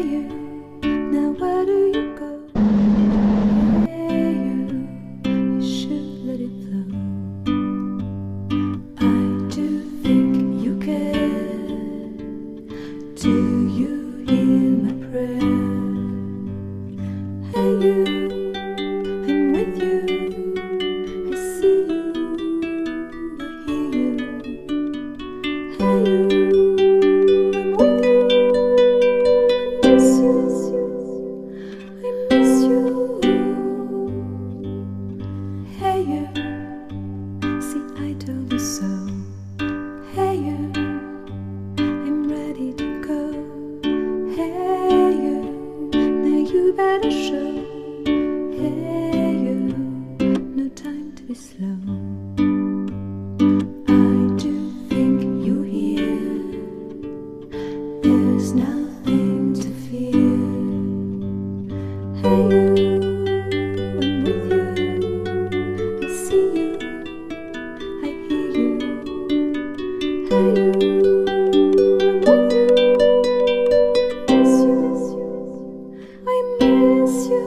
you, now where do you go? Hey you should let it flow. I do think you care. Do you hear my prayer? Hey you, I'm with you. I see you, I hear you. Hey you, I'm with you. I miss you, I miss you. Hey you, see I told you so. Hey you, I'm ready to go. Hey you, now you better show. Hey you, no time to be slow. I do think you hear. There's nothing to fear. Hey you, I'm with you. I see you, I hear you. Hey you, I'm with you. I miss you.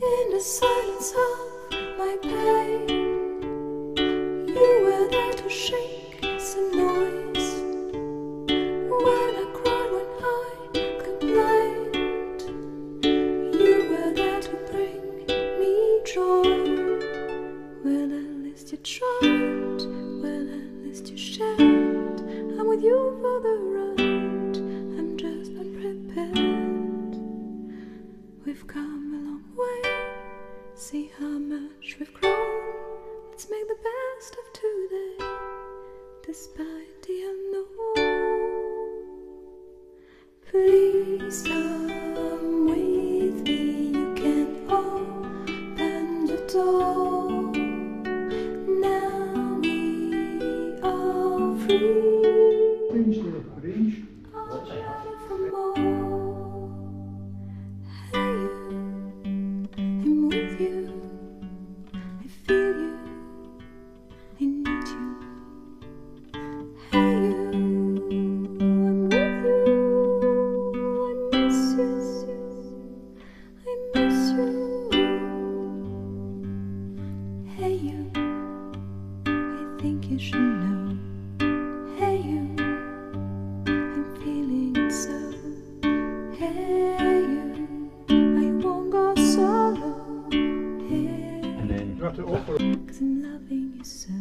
In the silence of my pain, you were there to shake some noise. When I cried, when I complained, you were there to bring me joy. Well, at least you tried, well, at least you shared. I'm with you for the ride, I'm just unprepared. We've come a long way, see how much we've grown. Let's make the best of today, despite the unknown. Please come with me, you can open the door. Now we are free. I'm ready for more. Hey you, I'm with you. I feel you, I need you. Hey you, I'm with you. I miss you, I miss you. Hey you, I think you should know. Hey you, I'm feeling it so. Hey you, I won't go solo. Hey, And then you have to offer. 'cause I'm loving you so.